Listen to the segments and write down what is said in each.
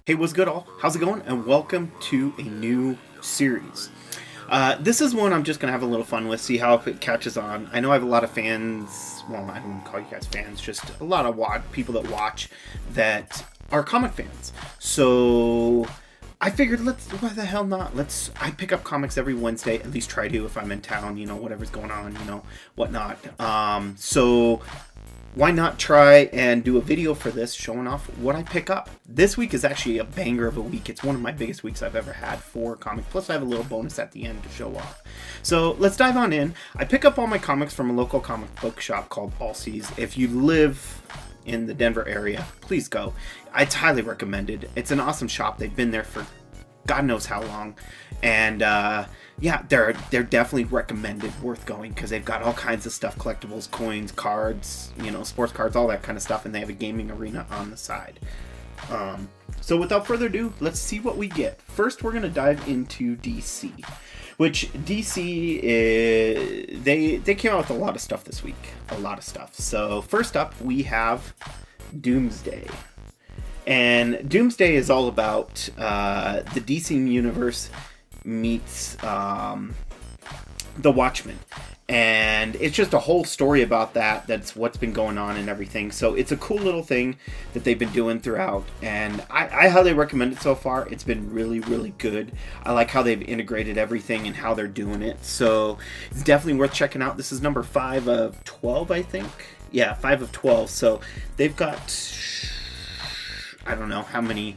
Hey, what's good, all? How's it going? And welcome to a new series. This is one I'm just going to have a little fun with, see how it catches on. I know I have a lot of fans. Well, I don't call you guys fans, just a lot of people that watch that are comic fans. So I figured, why the hell not? I pick up comics every Wednesday, at least try to if I'm in town, whatever's going on, whatnot. So why not try and do a video for this showing off what I pick up. This week is actually a banger of a week. It's one of my biggest weeks I've ever had for comics. Plus I have a little bonus at the end to show off. So let's dive on in. I pick up all my comics from a local comic book shop called Allseas. If you live in the Denver area, please go. It's highly recommended. It's an awesome shop. They've been there for God knows how long. And yeah, they're definitely recommended, worth going, because they've got all kinds of stuff, collectibles, coins, cards, sports cards, all that kind of stuff, and they have a gaming arena on the side. So without further ado, let's see what we get. First, we're going to dive into DC, which DC is, they came out with a lot of stuff this week, a lot of stuff. So first up, we have Doomsday. And Doomsday is all about the DC universe meets the Watchmen, and it's just a whole story about that's what's been going on and everything. So it's a cool little thing that they've been doing throughout, and I highly recommend it so far. It's been really, really good. I like how they've integrated everything and how they're doing it, so it's definitely worth checking out. This is number 5 of 12, I think. Yeah, 5 of 12. So they've got, I don't know how many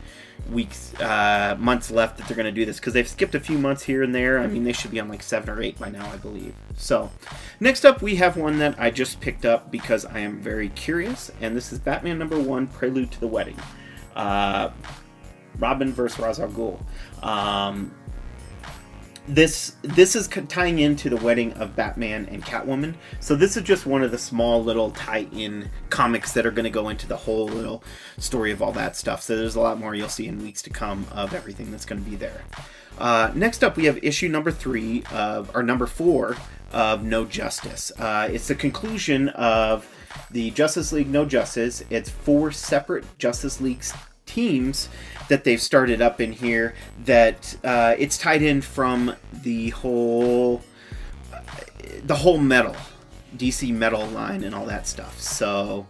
weeks, months left that they're going to do this, because they've skipped a few months here and there. I mean, they should be on like 7 or 8 by now, I believe. So next up, we have one that I just picked up because I am very curious, and this is Batman number 1, Prelude to the Wedding. Robin vs. Ra's al Ghul. This is tying into the wedding of Batman and Catwoman. So this is just one of the small little tie-in comics that are going to go into the whole little story of all that stuff. So there's a lot more you'll see in weeks to come of everything that's going to be there. Next up, we have issue number 4 of No Justice. It's the conclusion of the Justice League No Justice. It's 4 separate Justice League teams that they've started up in here, that it's tied in from the whole metal DC metal line and all that stuff. So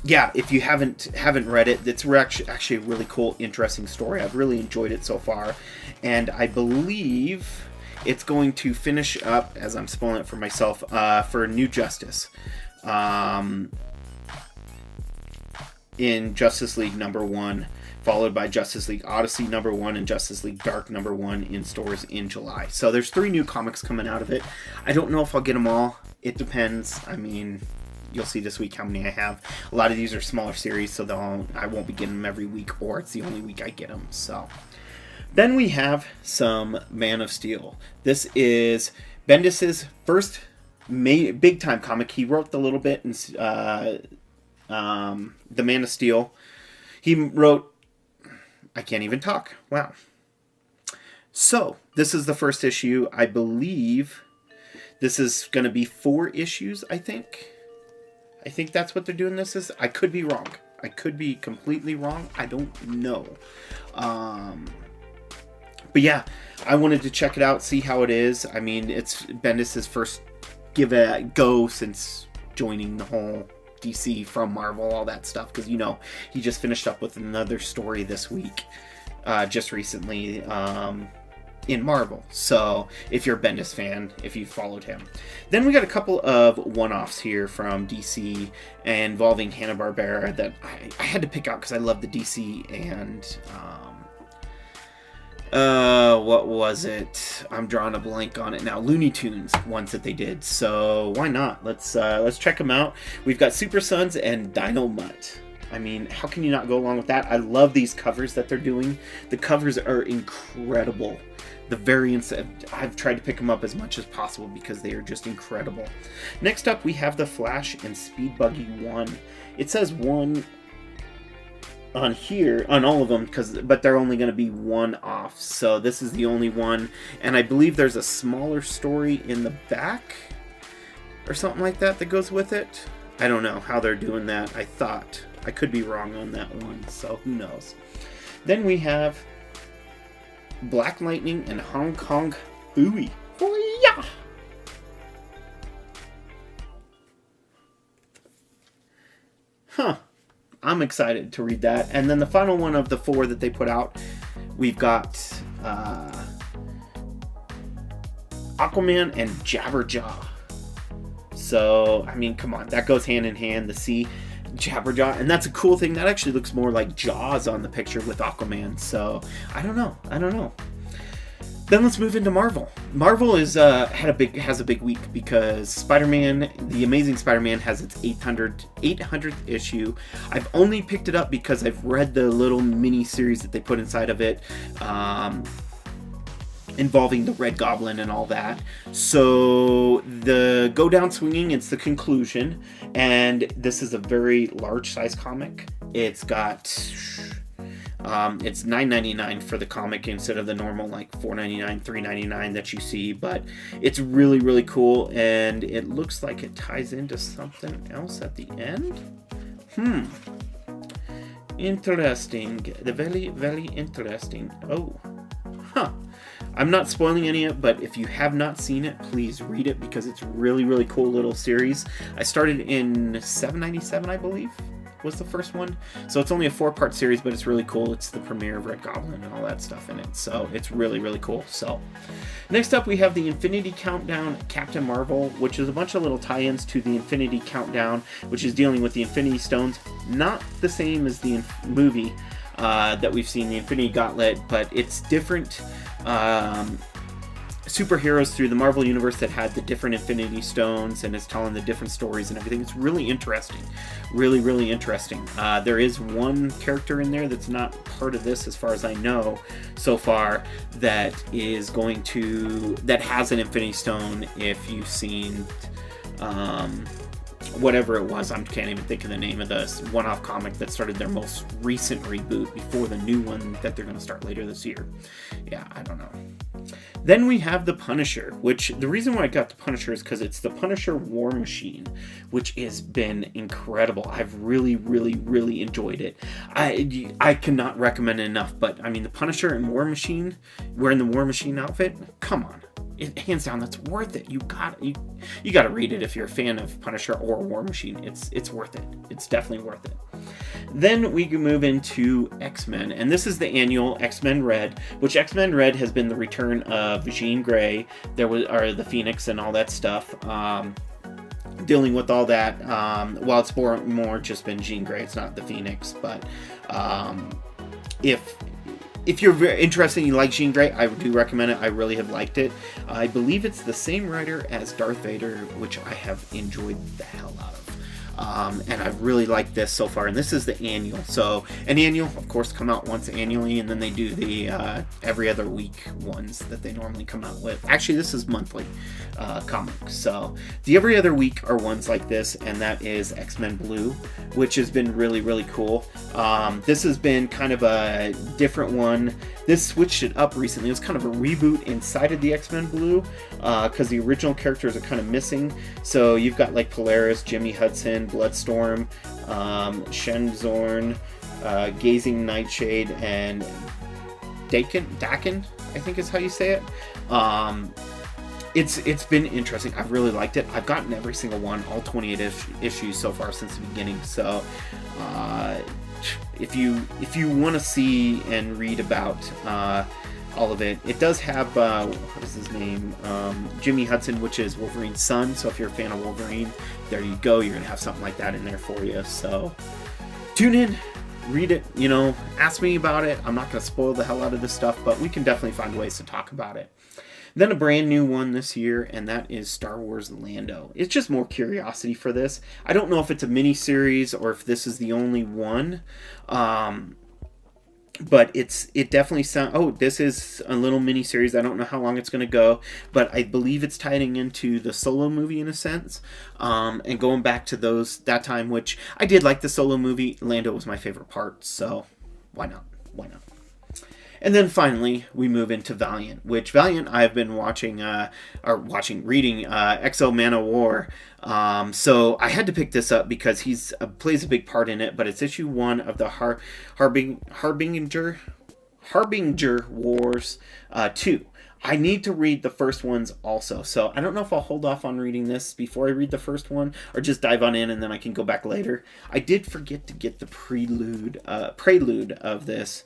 yeah, if you haven't read it, it's actually a really cool, interesting story. I've really enjoyed it so far, and I believe it's going to finish up, as I'm spoiling it for myself, for New Justice in Justice League number 1, followed by Justice League Odyssey number 1 and Justice League Dark number 1 in stores in July. So there's 3 new comics coming out of it. I don't know if I'll get them all. It depends. I mean, you'll see this week how many I have. A lot of these are smaller series, so I won't be getting them every week, or it's the only week I get them. So then we have some Man of Steel. This is Bendis's first big time comic. He wrote the little bit in the Man of Steel. He wrote, I can't even talk. Wow. So this is the first issue. I believe this is going to be 4 issues, I think. I think that's what they're doing this is. I could be wrong. I could be completely wrong. I don't know. But yeah, I wanted to check it out, see how it is. I mean, it's Bendis's first give it a go since joining the whole DC from Marvel, all that stuff, because he just finished up with another story this week, just recently, in Marvel. So if you're a Bendis fan, if you followed him, then we got a couple of one-offs here from DC involving Hanna-Barbera that I had to pick out because I love the DC and what was it? I'm drawing a blank on it now. Looney Tunes ones that they did. So why not? Let's check them out. We've got Super Sons and Dino Mutt. I mean, how can you not go along with that? I love these covers that they're doing. The covers are incredible. The variants, I've tried to pick them up as much as possible because they are just incredible. Next up, we have The Flash and Speed Buggy 1. It says 1 on here, on all of them, but they're only going to be 1 off. So this is the only one, and I believe there's a smaller story in the back or something like that goes with it. I don't know how they're doing that. I could be wrong on that one, so who knows. Then we have Black Lightning and Hong Kong Phooey. Hoo-yah! Huh. I'm excited to read that. And then the final one of the 4 that they put out, we've got Aquaman and Jabberjaw. So, I mean, come on. That goes hand in hand. The sea, Jabberjaw. And that's a cool thing. That actually looks more like Jaws on the picture with Aquaman. So, I don't know. Then let's move into Marvel. Marvel has a big week because Spider-Man, The Amazing Spider-Man, has its 800th issue. I've only picked it up because I've read the little mini series that they put inside of it, involving the Red Goblin and all that. So the Go Down Swinging, it's the conclusion, and this is a very large size comic. It's got it's $9.99 for the comic instead of the normal like $4.99, $3.99 that you see, but it's really, really cool, and it looks like it ties into something else at the end. Interesting. Very, very interesting. Oh. Huh. I'm not spoiling any of it, but if you have not seen it, please read it because it's really, really cool little series. I started in $7.97, I believe, was the first one. So it's only a 4-part series, but it's really cool. It's the premiere of Red Goblin and all that stuff in it. So it's really, really cool. So next up, we have the Infinity Countdown Captain Marvel, which is a bunch of little tie-ins to the Infinity Countdown, which is dealing with the Infinity Stones. Not the same as the movie that we've seen, the Infinity Gauntlet, but it's different superheroes through the Marvel Universe that had the different Infinity Stones and is telling the different stories and everything. It's really interesting. Really, really interesting. There is one character in there that's not part of this, as far as I know so far, that has an Infinity Stone. If you've seen whatever it was, I can't even think of the name of this one-off comic that started their most recent reboot before the new one that they're going to start later this year. Yeah, I don't know. Then we have the Punisher, which the reason why I got the Punisher is because it's the Punisher War Machine, which has been incredible. I've really, really, really enjoyed it. I cannot recommend it enough, but I mean, the Punisher and War Machine, wearing the War Machine outfit, come on. Hands down, that's worth it. You gotta read it if you're a fan of Punisher or War Machine. It's worth it. It's definitely worth it. Then we can move into X-Men, and this is the annual X-Men Red, which X-Men Red has been the return of Jean Grey, the Phoenix and all that stuff, dealing with all that. Well, it's more just been Jean Grey. It's not the Phoenix, but if you're very interested and you like Jean Grey, I do recommend it. I really have liked it. I believe it's the same writer as Darth Vader, which I have enjoyed the hell out of. And I've really liked this so far. And this is the annual. So an annual, of course, come out once annually, and then they do the every other week ones that they normally come out with. Actually, this is monthly comics. So the every other week are ones like this, and that is X-Men Blue, which has been really, really cool. This has been kind of a different one. This switched it up recently. It was kind of a reboot inside of the X-Men Blue because the original characters are kind of missing. So you've got like Polaris, Jimmy Hudson, Bloodstorm, Shenzorn, Gazing Nightshade, and Daken, I think is how you say it. It's been interesting. I've really liked it. I've gotten every single one, all 28 issues so far since the beginning. So if you want to see and read about all of it, it does have what is his name? Jimmy Hudson, which is Wolverine's son. So if you're a fan of Wolverine, there you go. You're gonna have something like that in there for you. So tune in, read it. Ask me about it. I'm not gonna spoil the hell out of this stuff, but we can definitely find ways to talk about it. Then a brand new one this year, and that is Star Wars Lando. It's just more curiosity for this. I don't know if it's a mini-series or if this is the only one. But it definitely sounds... Oh, this is a little mini-series. I don't know how long it's going to go, but I believe it's tying into the Solo movie in a sense. And going back to that time, which I did like the Solo movie. Lando was my favorite part, so why not? And then finally, we move into Valiant, which Valiant I've been reading Exo Man of War. So I had to pick this up because he's plays a big part in it. But it's issue 1 of the Harbinger Wars 2. I need to read the first ones also. So I don't know if I'll hold off on reading this before I read the first one or just dive on in and then I can go back later. I did forget to get the prelude of this.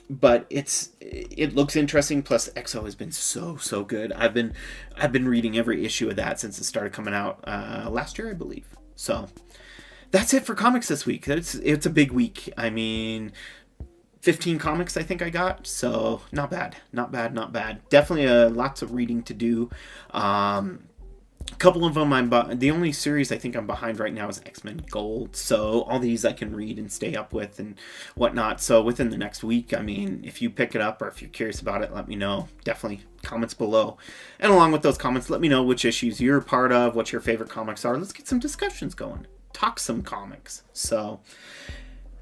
But it looks interesting. Plus, Exo has been so good. I've been reading every issue of that since it started coming out last year, I believe. So that's it for comics this week. It's a big week. I mean, 15 comics I think I got. So not bad. Definitely lots of reading to do. A couple of them the only series I think I'm behind right now is X-Men Gold, so all these I can read and stay up with and whatnot. So within the next week, I mean, if you pick it up or if you're curious about it, let me know. Definitely comments below, and along with those comments, let me know which issues you're part of, what your favorite comics are. Let's get some discussions going, talk some comics. So,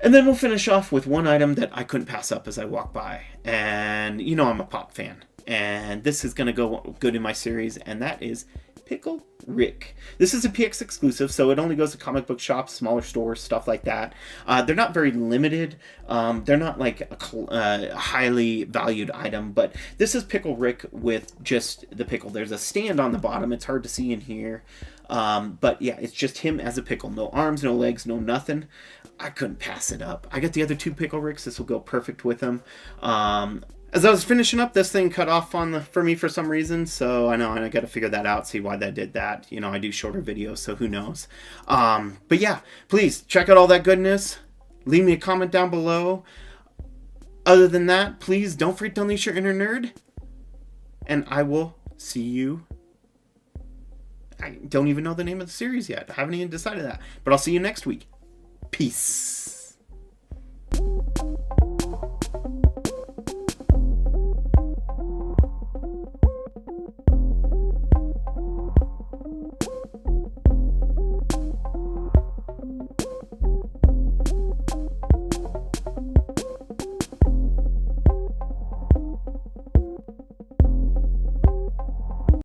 and then we'll finish off with one item that I couldn't pass up as I walk by, and you know I'm a Pop fan, and this is going to go good in my series, and that is Pickle Rick. This is a PX exclusive, so it only goes to comic book shops, smaller stores, stuff like that. They're not very limited. They're not like a highly valued item, but this is Pickle Rick with just the pickle. There's a stand on the bottom. It's hard to see in here. But yeah, it's just him as a pickle. No arms, no legs, no nothing. I couldn't pass it up. I got the other 2 Pickle Ricks. This will go perfect with him. As I was finishing up, this thing cut off for me for some reason, so I got to figure that out, see why that did that. You know, I do shorter videos, so who knows. But yeah, please check out all that goodness. Leave me a comment down below. Other than that, please don't forget to unleash your inner nerd. And I will see you. I don't even know the name of the series yet. I haven't even decided that. But I'll see you next week. Peace.